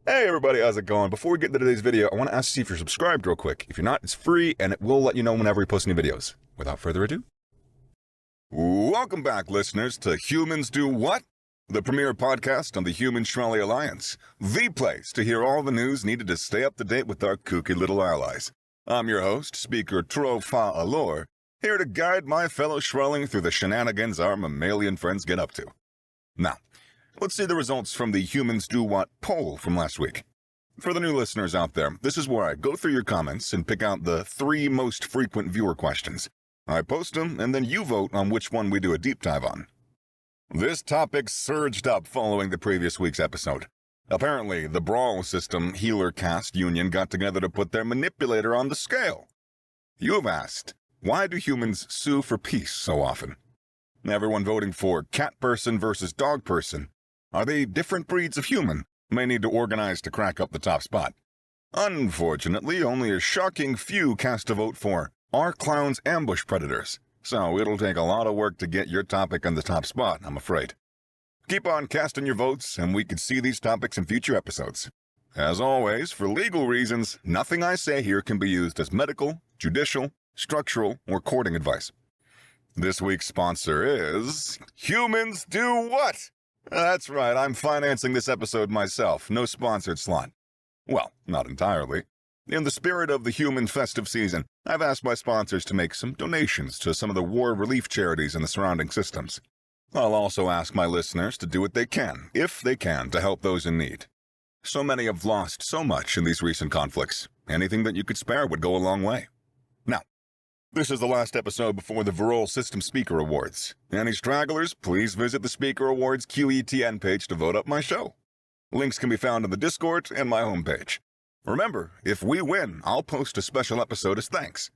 Hey everybody, how's it going? Before we get into today's video, I want to ask to see if you're subscribed real quick. If you're not, it's free and it will let you know whenever we post new videos. Without further ado, welcome back, listeners, to Humans Do What? The premier podcast on the Human-Shmally Alliance. The place to hear all the news needed to stay up to date with our kooky little allies. I'm your host, Speaker Trofa Allure, here to guide my fellow Shrelling through the shenanigans our mammalian friends get up to. Now, let's see the results from the Humans Do What poll from last week. For the new listeners out there, this is where I go through your comments and pick out the 3 most frequent viewer questions. I post them, and then you vote on which one we do a deep dive on. This topic surged up following the previous week's episode. Apparently, the Brawl System Healer Caste Union got together to put their manipulator on the scale. You have asked, why do humans sue for peace so often? Everyone voting for cat person versus dog person. Are they different breeds of human? May need to organize to crack up the top spot. Unfortunately, only a shocking few cast a vote for are clowns ambush predators, so it'll take a lot of work to get your topic on the top spot, I'm afraid. Keep on casting your votes, and we can see these topics in future episodes. As always, for legal reasons, nothing I say here can be used as medical, judicial, structural, or courting advice. This week's sponsor is Humans Do What? That's right, I'm financing this episode myself, no sponsored slot. Well, not entirely. In the spirit of the human festive season, I've asked my sponsors to make some donations to some of the war relief charities in the surrounding systems. I'll also ask my listeners to do what they can, if they can, to help those in need. So many have lost so much in these recent conflicts. Anything that you could spare would go a long way. Now, this is the last episode before the Virol System Speaker Awards. Any stragglers, please visit the Speaker Awards QETN page to vote up my show. Links can be found in the Discord and my homepage. Remember, if we win, I'll post a special episode as thanks.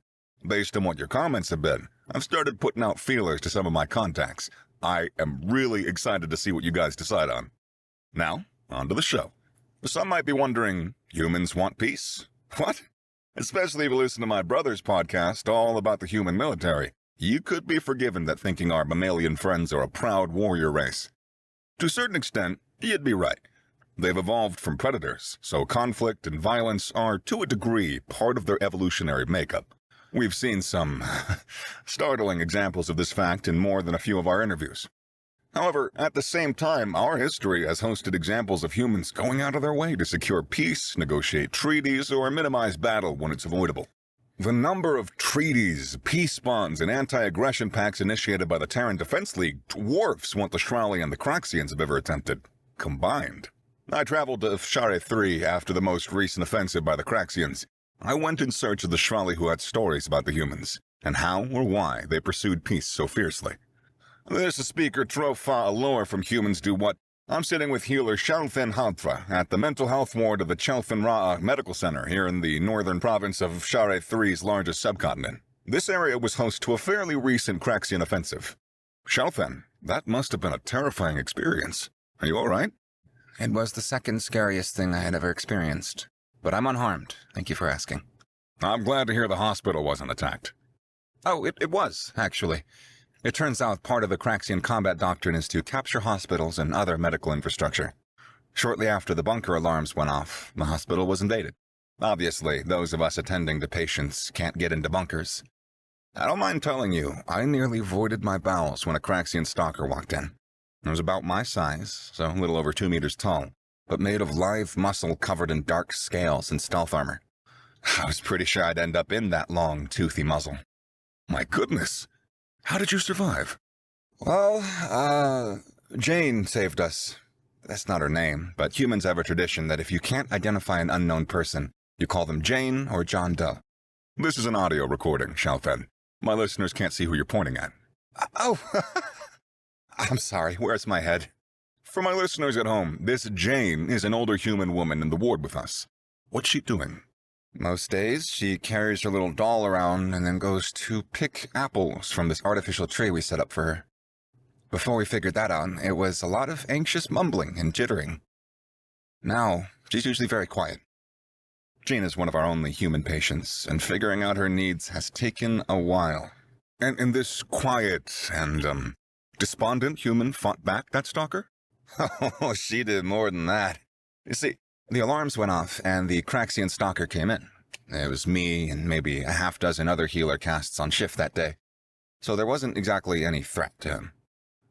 Based on what your comments have been, I've started putting out feelers to some of my contacts. I am really excited to see what you guys decide on. Now, on to the show. Some might be wondering, humans want peace? What? Especially if you listen to my brother's podcast all about the human military. You could be forgiven that thinking our mammalian friends are a proud warrior race. To a certain extent, you'd be right. They've evolved from predators, so conflict and violence are, to a degree, part of their evolutionary makeup. We've seen some startling examples of this fact in more than a few of our interviews. However, at the same time, our history has hosted examples of humans going out of their way to secure peace, negotiate treaties, or minimize battle when it's avoidable. The number of treaties, peace bonds, and anti-aggression pacts initiated by the Terran Defense League dwarfs what the Shrali and the Craxians have ever attempted, combined. I traveled to Share 3 after the most recent offensive by the Craxians. I went in search of the Shrali who had stories about the humans, and how or why they pursued peace so fiercely. This is Speaker Trofa Allure from Humans Do What? I'm sitting with healer Chelfen Hadra at the mental health ward of the Chelfen Ra'a Medical Center here in the northern province of Share 3's largest subcontinent. This area was host to a fairly recent Craxian offensive. Chelfen, that must have been a terrifying experience. Are you alright? It was the second scariest thing I had ever experienced. But I'm unharmed. Thank you for asking. I'm glad to hear the hospital wasn't attacked. Oh, it was, actually. It turns out part of the Craxian combat doctrine is to capture hospitals and other medical infrastructure. Shortly after the bunker alarms went off, the hospital was invaded. Obviously, those of us attending to patients can't get into bunkers. I don't mind telling you, I nearly voided my bowels when a Craxian stalker walked in. It was about my size, so a little over 2 meters tall, but made of lithe muscle covered in dark scales and stealth armor. I was pretty sure I'd end up in that long, toothy muzzle. My goodness! How did you survive? Well, Jane saved us. That's not her name, but humans have a tradition that if you can't identify an unknown person, you call them Jane or John Doe. This is an audio recording, Chelfen. My listeners can't see who you're pointing at. Oh, I'm sorry, where's my head? For my listeners at home, this Jane is an older human woman in the ward with us. What's she doing? Most days, she carries her little doll around and then goes to pick apples from this artificial tree we set up for her. Before we figured that out, it was a lot of anxious mumbling and jittering. Now, she's usually very quiet. Jane is one of our only human patients, and figuring out her needs has taken a while. And this quiet and, despondent human fought back that stalker? Oh, she did more than that. You see, The alarms went off, and the Craxian stalker came in. It was me and maybe a half-dozen other healer casts on shift that day, so there wasn't exactly any threat to him.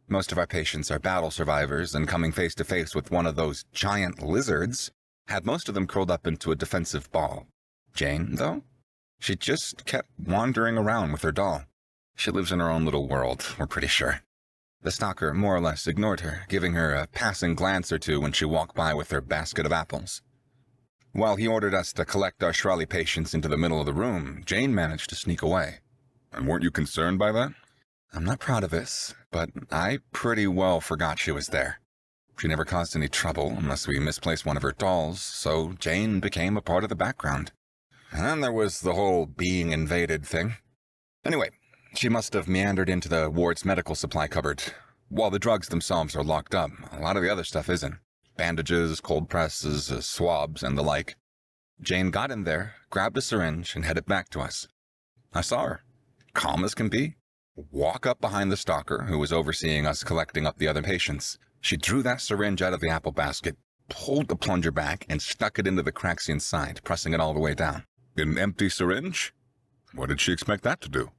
Most of our patients are battle survivors, and coming face-to-face with one of those giant lizards had most of them curled up into a defensive ball. Jane, though? She just kept wandering around with her doll. She lives in her own little world, we're pretty sure. The stalker more or less ignored her, giving her a passing glance or two when she walked by with her basket of apples. While he ordered us to collect our Shrally patients into the middle of the room, Jane managed to sneak away. And weren't you concerned by that? I'm not proud of this, but I pretty well forgot she was there. She never caused any trouble unless we misplaced one of her dolls, so Jane became a part of the background. And then there was the whole being invaded thing. Anyway, she must have meandered into the ward's medical supply cupboard. While the drugs themselves are locked up, a lot of the other stuff isn't. Bandages, cold presses, swabs, and the like. Jane got in there, grabbed a syringe, and headed back to us. I saw her, calm as can be, walk up behind the stalker who was overseeing us collecting up the other patients. She drew that syringe out of the apple basket, pulled the plunger back, and stuck it into the Craxian's side, pressing it all the way down. An empty syringe? What did she expect that to do?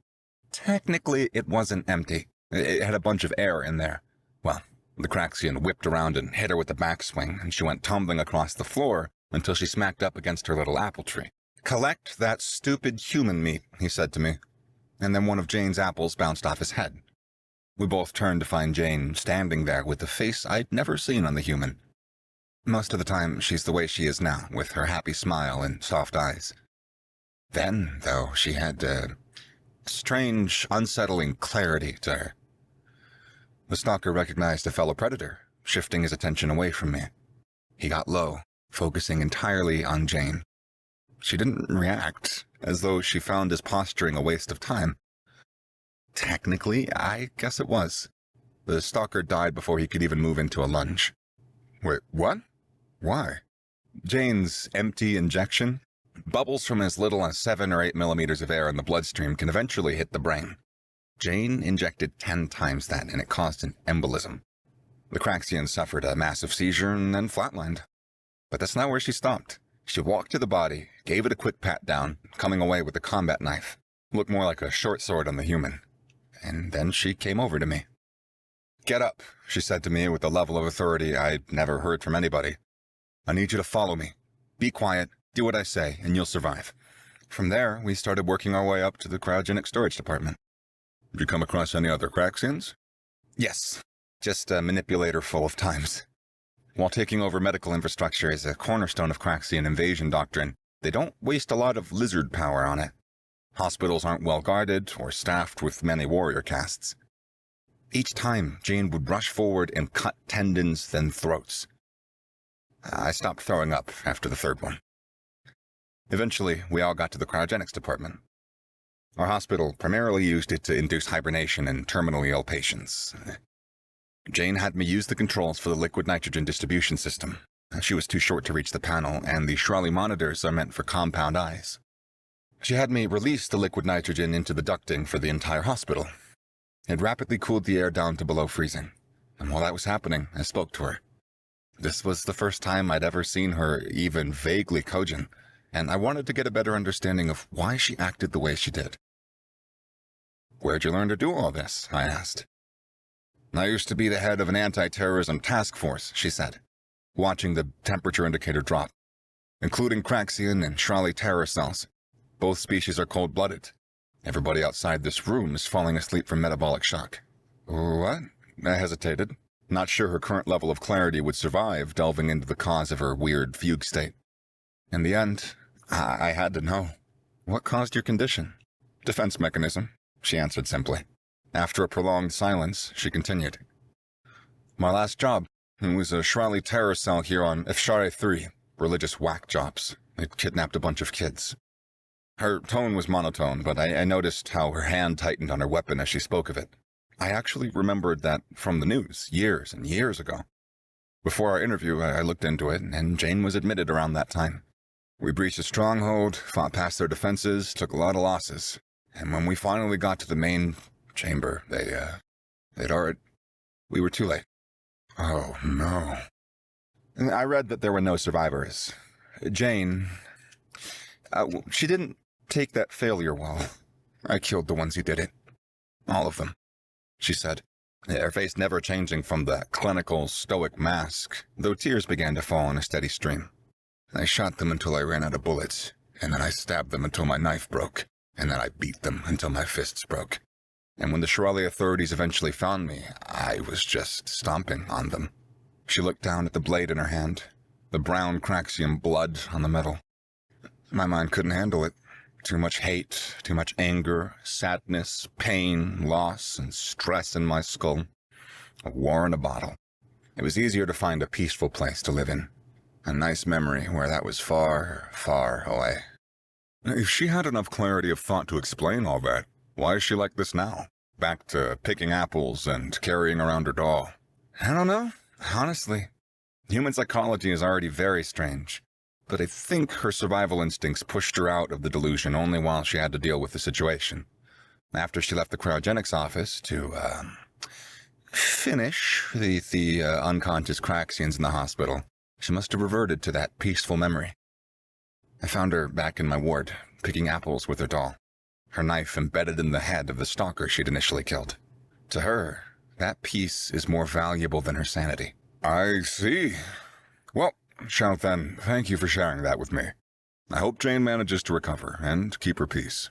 Technically, it wasn't empty. It had a bunch of air in there. Well, the Craxian whipped around and hit her with the backswing, and she went tumbling across the floor until she smacked up against her little apple tree. "Collect that stupid human meat," he said to me, and then one of Jane's apples bounced off his head. We both turned to find Jane standing there with a face I'd never seen on the human. Most of the time, she's the way she is now, with her happy smile and soft eyes. Then, though, she had a strange, unsettling clarity to her. The stalker recognized a fellow predator, shifting his attention away from me. He got low, focusing entirely on Jane. She didn't react, as though she found his posturing a waste of time. Technically, I guess it was. The stalker died before he could even move into a lunge. Wait, what? Why? Jane's empty injection? Bubbles from as little as 7 or 8 millimeters of air in the bloodstream can eventually hit the brain. Jane injected 10 times that, and it caused an embolism. The Craxian suffered a massive seizure and then flatlined. But that's not where she stopped. She walked to the body, gave it a quick pat down, coming away with a combat knife. Looked more like a short sword on the human. And then she came over to me. "Get up," she said to me with a level of authority I'd never heard from anybody. "I need you to follow me. Be quiet, do what I say, and you'll survive." From there, we started working our way up to the cryogenic storage department. Did you come across any other Craxians? Yes, just a manipulator full of times. While taking over medical infrastructure is a cornerstone of Craxian invasion doctrine, they don't waste a lot of lizard power on it. Hospitals aren't well guarded or staffed with many warrior castes. Each time, Jane would rush forward and cut tendons, then throats. I stopped throwing up after the third one. Eventually, we all got to the cryogenics department. Our hospital primarily used it to induce hibernation in terminally ill patients. Jane had me use the controls for the liquid nitrogen distribution system. She was too short to reach the panel, and the Shrally monitors are meant for compound eyes. She had me release the liquid nitrogen into the ducting for the entire hospital. It rapidly cooled the air down to below freezing, and while that was happening, I spoke to her. This was the first time I'd ever seen her even vaguely cogent, and I wanted to get a better understanding of why she acted the way she did. "Where'd you learn to do all this?" I asked. "I used to be the head of an anti-terrorism task force," she said, watching the temperature indicator drop. "Including Craxian and Shrally terror cells. Both species are cold-blooded. Everybody outside this room is falling asleep from metabolic shock." "What?" I hesitated, not sure her current level of clarity would survive delving into the cause of her weird fugue state. In the end, I had to know. "What caused your condition?" "Defense mechanism," she answered simply. After a prolonged silence, she continued. "My last job, it was a Shrally terror cell here on HFY 3, religious whack jobs. It kidnapped a bunch of kids." Her tone was monotone, but I noticed how her hand tightened on her weapon as she spoke of it. I actually remembered that from the news, years and years ago. Before our interview, I looked into it, and Jane was admitted around that time. We breached a stronghold, fought past their defenses, took a lot of losses. And when we finally got to the main chamber, we were too late. Oh, no. I read that there were no survivors. Jane, she didn't take that failure well. I killed the ones who did it. All of them, she said, her face never changing from the clinical, stoic mask, though tears began to fall in a steady stream. I shot them until I ran out of bullets, and then I stabbed them until my knife broke, and then I beat them until my fists broke. And when the Shirali authorities eventually found me, I was just stomping on them. She looked down at the blade in her hand, the brown Craxian blood on the metal. My mind couldn't handle it. Too much hate, too much anger, sadness, pain, loss, and stress in my skull. A war in a bottle. It was easier to find a peaceful place to live in. A nice memory where that was far, far away. If she had enough clarity of thought to explain all that, why is she like this now? Back to picking apples and carrying around her doll. I don't know, honestly. Human psychology is already very strange. But I think her survival instincts pushed her out of the delusion only while she had to deal with the situation. After she left the cryogenics office to, finish the unconscious Craxians in the hospital, she must have reverted to that peaceful memory. I found her back in my ward, picking apples with her doll, her knife embedded in the head of the stalker she'd initially killed. To her, that peace is more valuable than her sanity. I see. Well, Shout then, thank you for sharing that with me. I hope Jane manages to recover and keep her peace.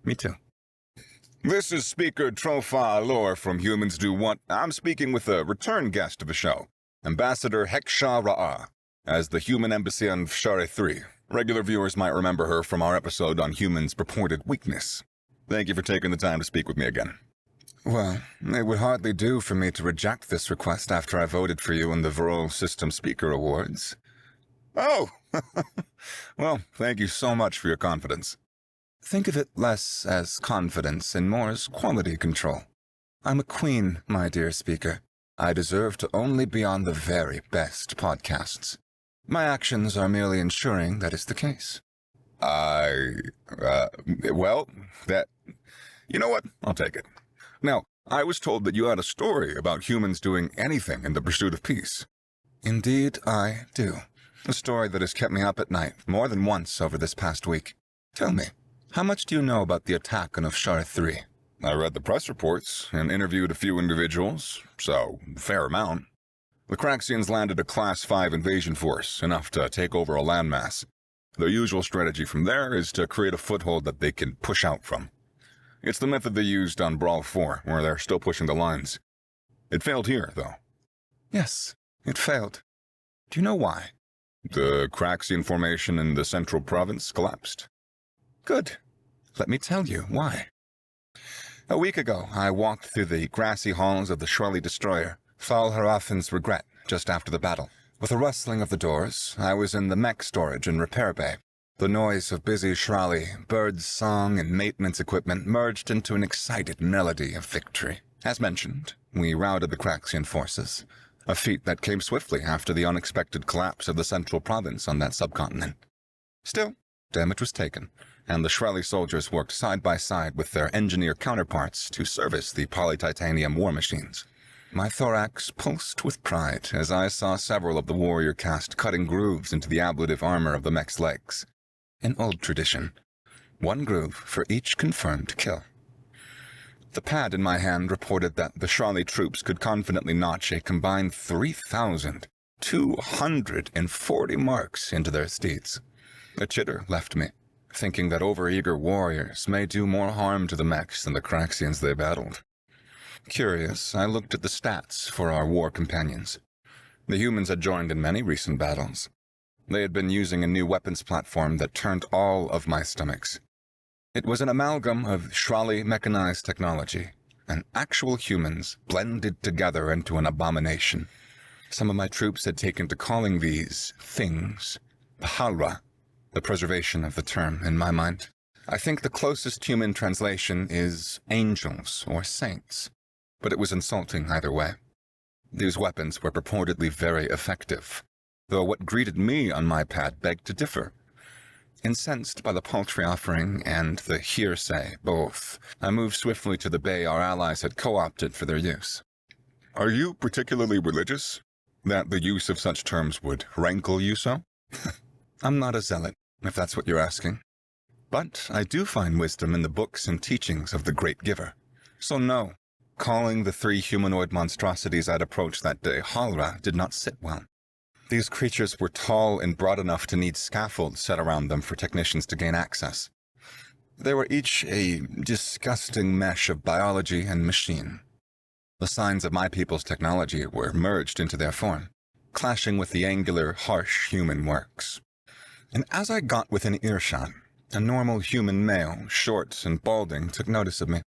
Me too. This is Speaker Trofa Lore from Humans Do Want. I'm speaking with a return guest of the show, Ambassador Heksha Ra'a, as the human embassy on Share 3. Regular viewers might remember her from our episode on humans' purported weakness. Thank you for taking the time to speak with me again. Well, it would hardly do for me to reject this request after I voted for you in the Viral System Speaker Awards. Oh! Well, thank you so much for your confidence. Think of it less as confidence and more as quality control. I'm a queen, my dear speaker. I deserve to only be on the very best podcasts. My actions are merely ensuring that is the case. Well, that... You know what? I'll take it. Now, I was told that you had a story about humans doing anything in the pursuit of peace. Indeed, I do. A story that has kept me up at night more than once over this past week. Tell me, how much do you know about the attack on Shara 3? I read the press reports and interviewed a few individuals, so fair amount. The Craxians landed a Class 5 invasion force, enough to take over a landmass. Their usual strategy from there is to create a foothold that they can push out from. It's the method they used on Brawl 4, where they're still pushing the lines. It failed here, though. Yes, it failed. Do you know why? The Craxian formation in the central province collapsed. Good. Let me tell you why. A week ago, I walked through the grassy halls of the Shirali destroyer, Thal Haraffin's regret, just after the battle. With a rustling of the doors, I was in the mech storage and repair bay. The noise of busy Shirali, birds' song, and maintenance equipment merged into an excited melody of victory. As mentioned, we routed the Craxian forces, a feat that came swiftly after the unexpected collapse of the central province on that subcontinent. Still, damage was taken, and the Shirali soldiers worked side by side with their engineer counterparts to service the polytitanium war machines. My thorax pulsed with pride as I saw several of the warrior caste cutting grooves into the ablative armor of the mech's legs. An old tradition. One groove for each confirmed kill. The pad in my hand reported that the Shirali troops could confidently notch a combined 3,240 marks into their steeds. A chitter left me, thinking that overeager warriors may do more harm to the mechs than the Craxians they battled. Curious, I looked at the stats for our war companions. The humans had joined in many recent battles. They had been using a new weapons platform that turned all of my stomachs. It was an amalgam of Shirali mechanized technology and actual humans blended together into an abomination. Some of my troops had taken to calling these things Pahalra, the preservation of the term in my mind. I think the closest human translation is angels or saints, but it was insulting either way. These weapons were purportedly very effective, though what greeted me on my pad begged to differ. Incensed by the paltry offering and the hearsay both, I moved swiftly to the bay our allies had co-opted for their use. Are you particularly religious? That the use of such terms would rankle you so? I'm not a zealot, if that's what you're asking. But I do find wisdom in the books and teachings of the Great Giver. So no, calling the 3 humanoid monstrosities I'd approached that day Halra did not sit well. These creatures were tall and broad enough to need scaffolds set around them for technicians to gain access. They were each a disgusting mesh of biology and machine. The signs of my people's technology were merged into their form, clashing with the angular, harsh human works. And as I got within earshot, a normal human male, short and balding, took notice of me.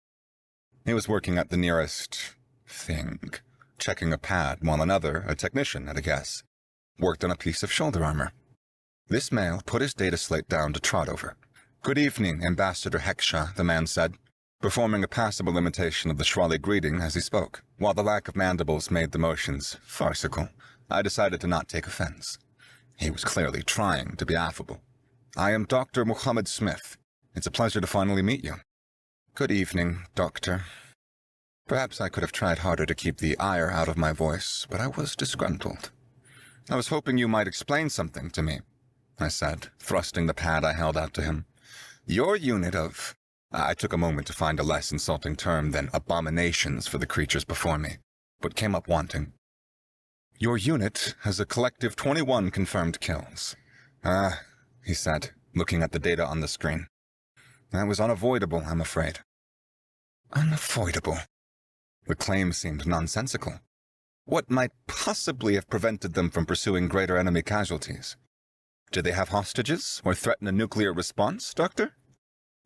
He was working at the nearest thing, checking a pad, while another, a technician at a guess, worked on a piece of shoulder armor. This male put his data slate down to trot over. "Good evening, Ambassador Heksha," the man said, performing a passable imitation of the Shwali greeting as he spoke. While the lack of mandibles made the motions farcical, I decided to not take offense. He was clearly trying to be affable. "I am Dr. Muhammad Smith. It's a pleasure to finally meet you." "Good evening, Doctor." Perhaps I could have tried harder to keep the ire out of my voice, but I was disgruntled. "I was hoping you might explain something to me," I said, thrusting the pad I held out to him. "Your unit of—" I took a moment to find a less insulting term than abominations for the creatures before me, but came up wanting. "Your unit has a collective 21 confirmed kills." "Ah," he said, looking at the data on the screen. "That was unavoidable, I'm afraid." Unavoidable? The claim seemed nonsensical. What might possibly have prevented them from pursuing greater enemy casualties? Did they have hostages, or threaten a nuclear response, Doctor?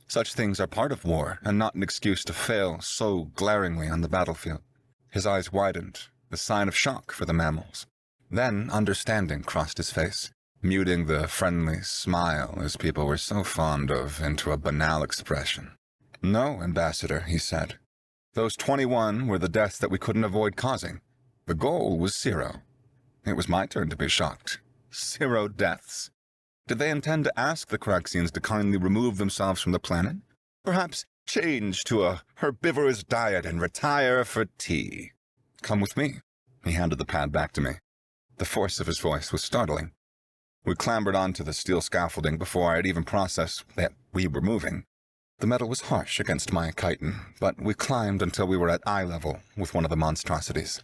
Such things are part of war, and not an excuse to fail so glaringly on the battlefield. His eyes widened, a sign of shock for the mammals. Then understanding crossed his face, muting the friendly smile as people were so fond of into a banal expression. "No, Ambassador," he said. "Those 21 were the deaths that we couldn't avoid causing. The goal was 0. It was my turn to be shocked. 0 deaths. Did they intend to ask the Craxians to kindly remove themselves from the planet? Perhaps change to a herbivorous diet and retire for tea? Come with me." He handed the pad back to me. The force of his voice was startling. We clambered onto the steel scaffolding before I had even processed that we were moving. The metal was harsh against my chitin, but we climbed until we were at eye level with one of the monstrosities.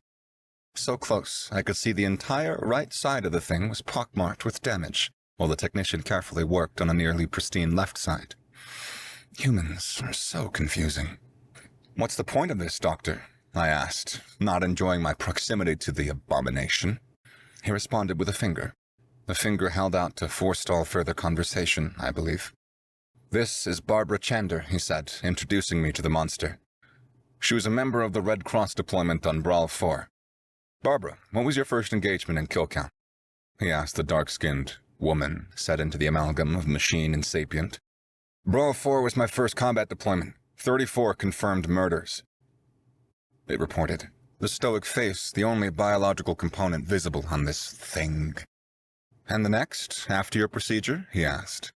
So close, I could see the entire right side of the thing was pockmarked with damage, while the technician carefully worked on a nearly pristine left side. Humans are so confusing. "What's the point of this, Doctor?" I asked, not enjoying my proximity to the abomination. He responded with a finger. The finger held out to forestall further conversation, I believe. "This is Barbara Chander," he said, introducing me to the monster. She was a member of the Red Cross deployment on Brawl 4. "Barbara, what was your first engagement and kill count?" he asked the dark-skinned woman set into the amalgam of machine and sapient. "Brawl 4 was my first combat deployment. 34 confirmed murders," it reported, the stoic face the only biological component visible on this thing. "And the next, after your procedure?" he asked.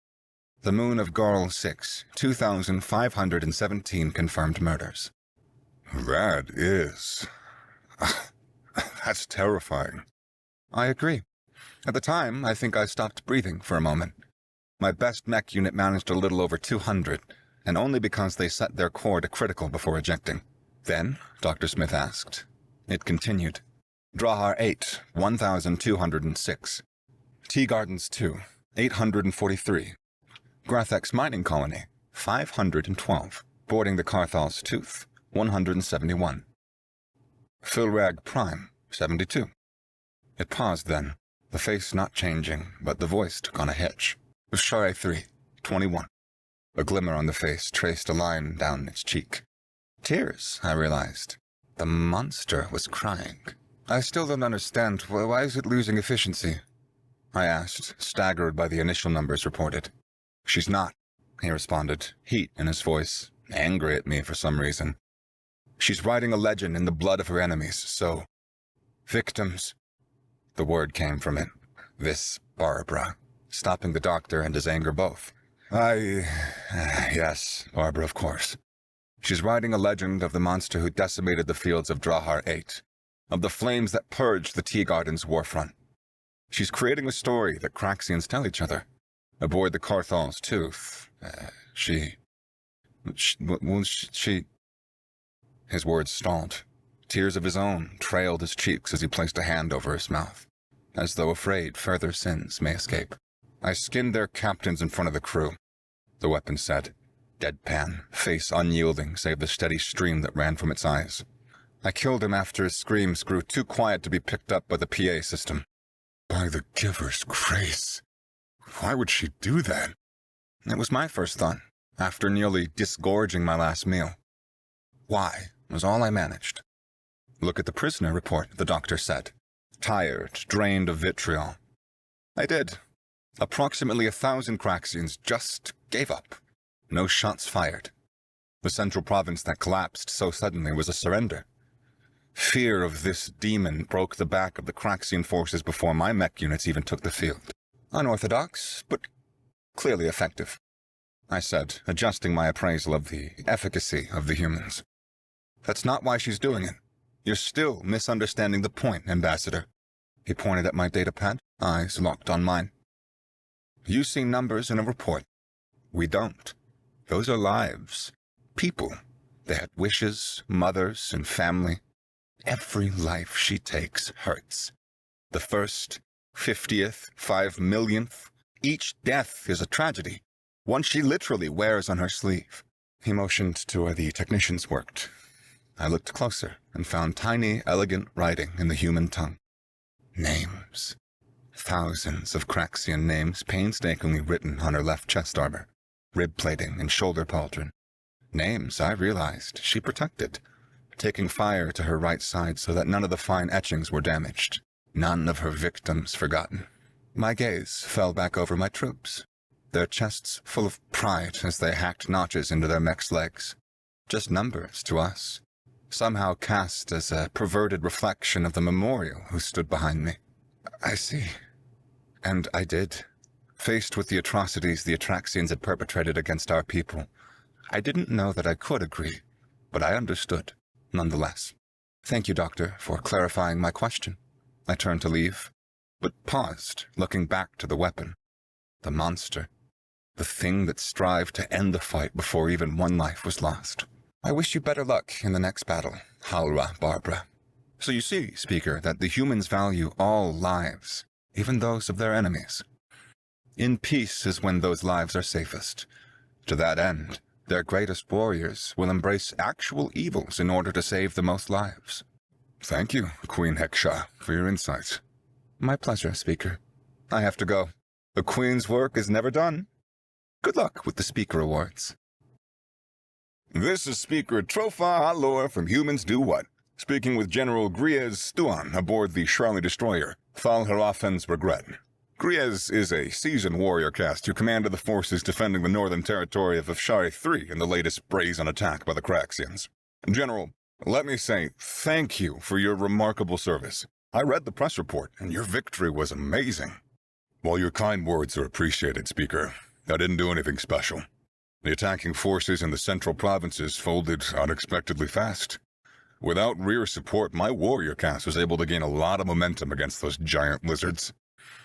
"The moon of Garl 6, 2,517 confirmed murders." "That is... that's terrifying." "I agree. At the time, I think I stopped breathing for a moment. My best mech unit managed a little over 200, and only because they set their core to critical before ejecting." "Then?" Dr. Smith asked. It continued. "Drahar 8, 1,206. Tea Gardens 2, 843. Grathex Mining Colony, 512. Boarding the Carthal's Tooth, 171. Filrag Prime, 72. It paused then, the face not changing, but the voice took on a hitch. Ushare 3, 21. A glimmer on the face traced a line down its cheek. Tears, I realized. The monster was crying. "I still don't understand. Why is it losing efficiency?" I asked, staggered by the initial numbers reported. "She's not," he responded, heat in his voice, angry at me for some reason. "She's writing a legend in the blood of her enemies, so... victims." The word came from it. This Barbara, stopping the doctor and his anger both. Yes, Barbara, of course. She's writing a legend of the monster who decimated the fields of Drahar 8. of the flames that purged the Tea Garden's warfront. She's creating a story that Craxians tell each other. Aboard the Carthal's tooth, she... His words stalled. Tears of his own trailed his cheeks as he placed a hand over his mouth, as though afraid further sins may escape. I skinned their captains in front of the crew, the weapon said, deadpan, face unyielding save the steady stream that ran from its eyes. I killed him after his screams grew too quiet to be picked up by the PA system. By the giver's grace. Why would she do that? It was my first thought, after nearly disgorging my last meal. Why was all I managed. Look at the prisoner report, the doctor said. Tired, drained of vitriol. I did. Approximately 1,000 Craxians just gave up. No shots fired. The central province that collapsed so suddenly was a surrender. Fear of this demon broke the back of the Craxian forces before my mech units even took the field. Unorthodox, but clearly effective, I said, adjusting my appraisal of the efficacy of the humans. That's not why she's doing it. You're still misunderstanding the point, Ambassador. He pointed at my datapad, eyes locked on mine. You see numbers in a report. We don't. Those are lives. People. They had wishes, mothers, and family. Every life she takes hurts. The first, 50th, 5 millionth, each death is a tragedy, one she literally wears on her sleeve. He motioned to where the technicians worked. I looked closer and found tiny, elegant writing in the human tongue. Names. Thousands of Craxian names painstakingly written on her left chest armor, rib plating, and shoulder pauldron. Names, I realized, she protected, taking fire to her right side so that none of the fine etchings were damaged, none of her victims forgotten. My gaze fell back over my troops, their chests full of pride as they hacked notches into their mech's legs. Just numbers to us, somehow cast as a perverted reflection of the memorial who stood behind me. I see. And I did. Faced with the atrocities the Atraxians had perpetrated against our people, I didn't know that I could agree, but I understood, nonetheless. Thank you, Doctor, for clarifying my question. I turned to leave, but paused, looking back to the weapon. The monster. The thing that strived to end the fight before even one life was lost. I wish you better luck in the next battle, Halra Barbara. So you see, Speaker, that the humans value all lives, even those of their enemies. In peace is when those lives are safest. To that end, their greatest warriors will embrace actual evils in order to save the most lives. Thank you, Queen Heksha, for your insights. My pleasure, Speaker. I have to go. The Queen's work is never done. Good luck with the Speaker Awards. This is Speaker Trofa Halor from Humans Do What, speaking with General Griez Stuan aboard the Charlie Destroyer, Thal Harafen's Regret. Griez is a seasoned warrior caste who commanded the forces defending the northern territory of Afshari III in the latest brazen attack by the Craxians. General, let me say thank you for your remarkable service. I read the press report, and your victory was amazing. While your kind words are appreciated, Speaker, I didn't do anything special. The attacking forces in the central provinces folded unexpectedly fast. Without rear support, my warrior caste was able to gain a lot of momentum against those giant lizards.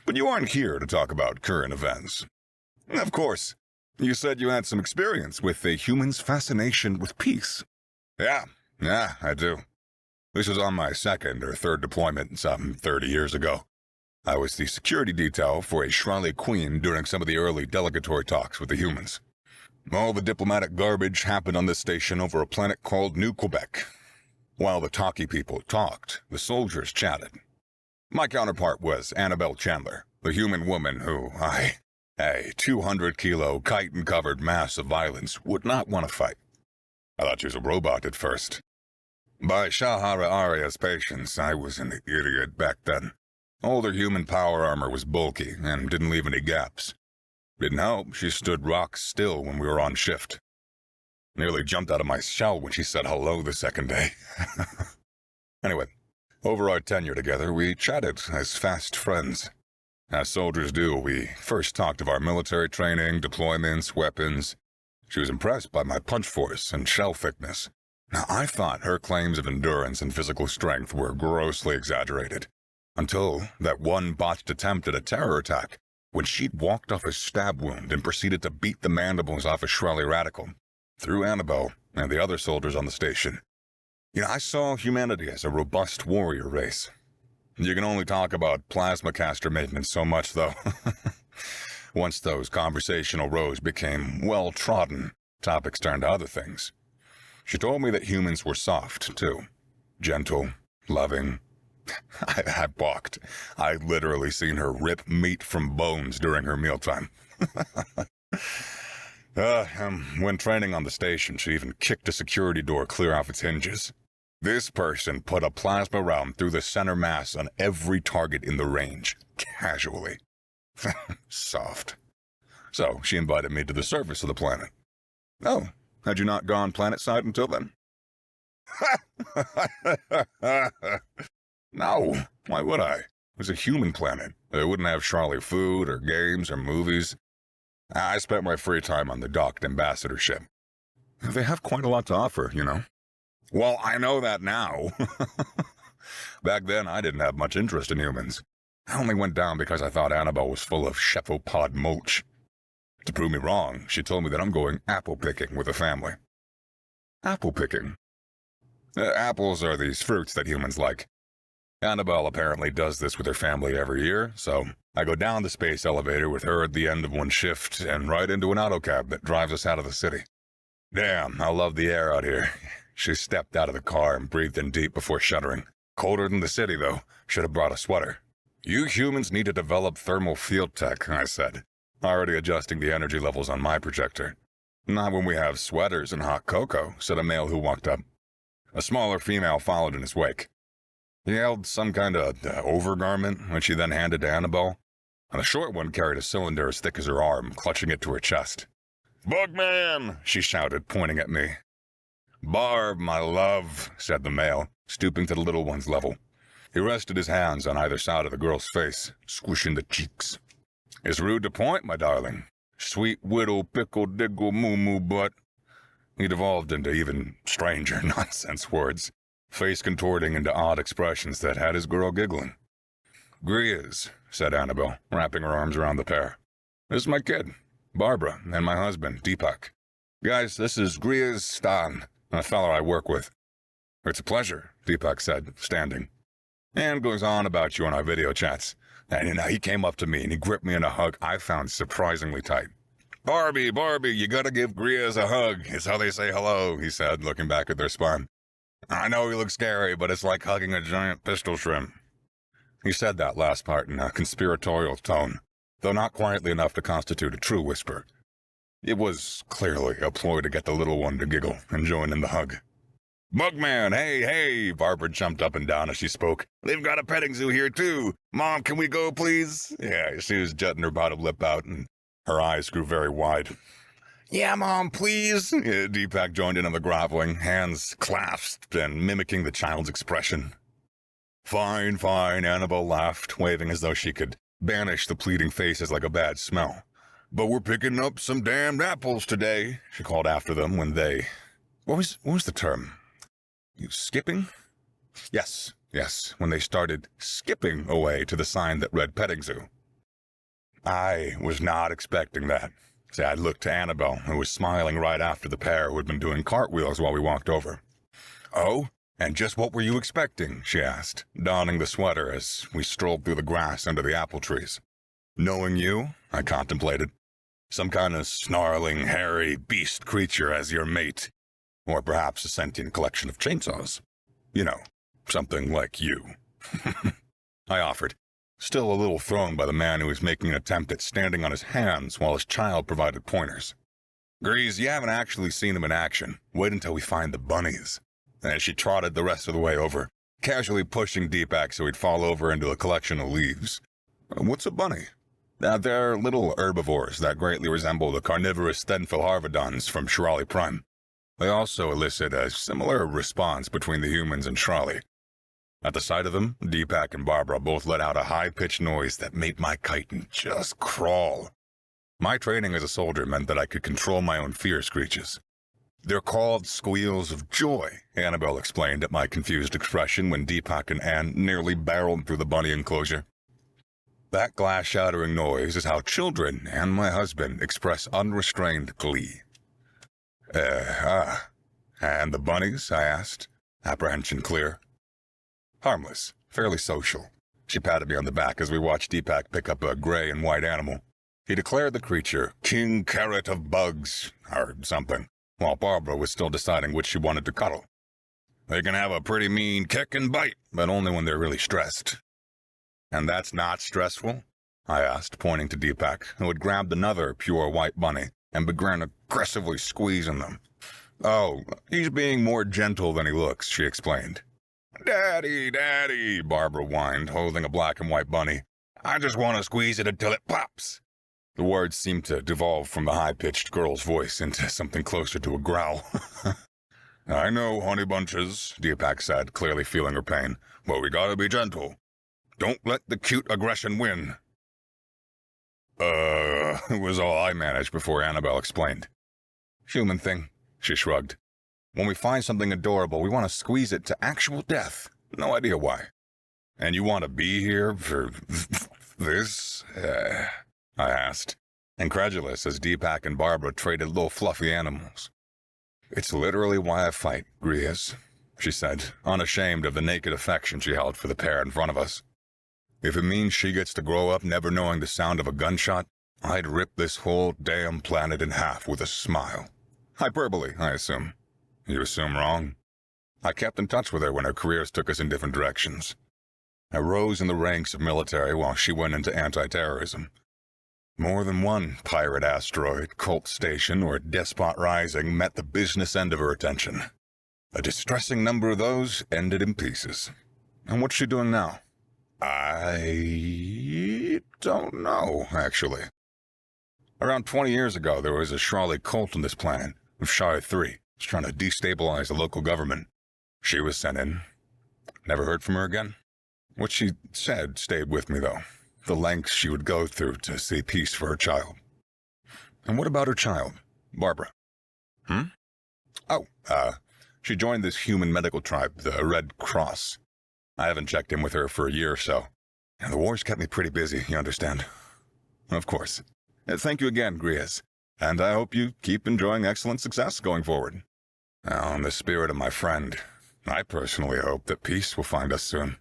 But you aren't here to talk about current events. Of course, you said you had some experience with a human's fascination with peace. Yeah, I do. This was on my second or third deployment some 30 years ago. I was the security detail for a Shrali queen during some of the early delegatory talks with the humans. All the diplomatic garbage happened on this station over a planet called New Quebec. While the talkie people talked, the soldiers chatted. My counterpart was Annabelle Chandler, the human woman who, a 200-kilo chitin-covered mass of violence, would not want to fight. I thought she was a robot at first. By Shahara Arya's patience, I was an idiot back then. Older human power armor was bulky and didn't leave any gaps. Didn't help, she stood rock still when we were on shift. Nearly jumped out of my shell when she said hello the second day. Anyway, over our tenure together, we chatted as fast friends. As soldiers do, we first talked of our military training, deployments, weapons. She was impressed by my punch force and shell thickness. Now, I thought her claims of endurance and physical strength were grossly exaggerated, until that one botched attempt at a terror attack, when she'd walked off a stab wound and proceeded to beat the mandibles off a Shirley radical, through Annabelle and the other soldiers on the station. I saw humanity as a robust warrior race. You can only talk about plasma caster maintenance so much, though. Once those conversational roads became well-trodden, topics turned to other things. She told me that humans were soft, too. Gentle, loving. I balked. I literally seen her rip meat from bones during her mealtime. When training on the station, she even kicked a security door clear off its hinges. This person put a plasma round through the center mass on every target in the range, casually. Soft. So she invited me to the surface of the planet. Oh, had you not gone planet-side until then? No, why would I? It was a human planet. They wouldn't have Charlie food or games or movies. I spent my free time on the docked ambassadorship. They have quite a lot to offer, Well, I know that now. Back then, I didn't have much interest in humans. I only went down because I thought Annabelle was full of cephalopod mulch. To prove me wrong, she told me that I'm going apple picking with a family. Apple picking? Apples are these fruits that humans like. Annabelle apparently does this with her family every year, so I go down the space elevator with her at the end of one shift and right into an autocab that drives us out of the city. Damn, I love the air out here. She stepped out of the car and breathed in deep before shuddering. Colder than the city, though. Should have brought a sweater. You humans need to develop thermal field tech, I said, already adjusting the energy levels on my projector. Not when we have sweaters and hot cocoa, said a male who walked up. A smaller female followed in his wake. He held some kind of overgarment, which he then handed to Annabelle, and the short one carried a cylinder as thick as her arm, clutching it to her chest. "Bugman!" she shouted, pointing at me. "Barb, my love," said the male, stooping to the little one's level. He rested his hands on either side of the girl's face, squishing the cheeks. "It's rude to point, my darling. Sweet widow pickle diggle moo-moo butt." He devolved into even stranger nonsense words, face contorting into odd expressions that had his girl giggling. "Grias," said Annabelle, wrapping her arms around the pair. "This is my kid, Barbara, and my husband, Deepak. Guys, this is Grias Stan, a fellow I work with." "It's a pleasure," Deepak said, standing. And goes on about you on our video chats. And he came up to me and he gripped me in a hug I found surprisingly tight. Barbie, you gotta give Grias a hug. It's how they say hello," he said, looking back at their spawn. "I know he looks scary, but it's like hugging a giant pistol shrimp." He said that last part in a conspiratorial tone, though not quietly enough to constitute a true whisper. It was clearly a ploy to get the little one to giggle and join in the hug. "Mugman, hey!" Barbara jumped up and down as she spoke. "They've got a petting zoo here, too. Mom, can we go, please?" Yeah, she was jutting her bottom lip out, and her eyes grew very wide. "Yeah, Mom, please." Yeah, Deepak joined in on the groveling, hands clasped and mimicking the child's expression. Fine, Annabelle laughed, waving as though she could banish the pleading faces like a bad smell. "But we're picking up some damned apples today," she called after them when they... What was the term? Skipping? Yes, when they started skipping away to the sign that read petting zoo. I was not expecting that. See, I looked to Annabelle, who was smiling right after the pair who had been doing cartwheels while we walked over. "Oh, and just what were you expecting?" she asked, donning the sweater as we strolled through the grass under the apple trees. "Knowing you?" I contemplated. "Some kind of snarling, hairy beast creature as your mate. Or perhaps a sentient collection of chainsaws. Something like you." I offered, still a little thrown by the man who was making an attempt at standing on his hands while his child provided pointers. "Grease, you haven't actually seen him in action. Wait until we find the bunnies." And she trotted the rest of the way over, casually pushing Deepak so he'd fall over into a collection of leaves. "What's a bunny?" They're little herbivores that greatly resemble the carnivorous Stenfilharvodons from Shirley Prime. They also elicit a similar response between the humans and Charlie. At the sight of them, Deepak and Barbara both let out a high-pitched noise that made my chitin just crawl. My training as a soldier meant that I could control my own fear screeches. They're called squeals of joy, Annabelle explained at my confused expression when Deepak and Anne nearly barreled through the bunny enclosure. That glass-shattering noise is how children and my husband express unrestrained glee. And the bunnies? I asked, apprehension clear. Harmless, fairly social. She patted me on the back as we watched Deepak pick up a gray and white animal. He declared the creature King Carrot of Bugs, or something, while Barbara was still deciding which she wanted to cuddle. They can have a pretty mean kick and bite, but only when they're really stressed. And that's not stressful? I asked, pointing to Deepak, who had grabbed another pure white bunny and began aggressively squeezing them. Oh, he's being more gentle than he looks, she explained. Daddy, Daddy, Barbara whined, holding a black and white bunny. I just want to squeeze it until it pops. The words seemed to devolve from the high-pitched girl's voice into something closer to a growl. I know, honey bunches, Deepak said, clearly feeling her pain, but we gotta be gentle. Don't let the cute aggression win. It was all I managed before Annabelle explained. Human thing, she shrugged. When we find something adorable, we want to squeeze it to actual death. No idea why. And you want to be here for this? I asked, incredulous as Deepak and Barbara traded little fluffy animals. It's literally why I fight, Grias, she said, unashamed of the naked affection she held for the pair in front of us. If it means she gets to grow up never knowing the sound of a gunshot, I'd rip this whole damn planet in half with a smile. Hyperbole, I assume. You assume wrong. I kept in touch with her when her careers took us in different directions. I rose in the ranks of military while she went into anti-terrorism. More than one pirate asteroid, cult station, or despot rising met the business end of her attention. A distressing number of those ended in pieces. And what's she doing now? I don't know, actually. Around 20 years ago, there was a Charlie cult on this planet, of Shire 3, trying to destabilize the local government. She was sent in. Never heard from her again. What she said stayed with me, though. The lengths she would go through to see peace for her child. And what about her child, Barbara? She joined this human medical tribe, the Red Cross. I haven't checked in with her for a year or so. And the war's kept me pretty busy, you understand? Of course. Thank you again, Grias. And I hope you keep enjoying excellent success going forward. Now, in the spirit of my friend, I personally hope that peace will find us soon.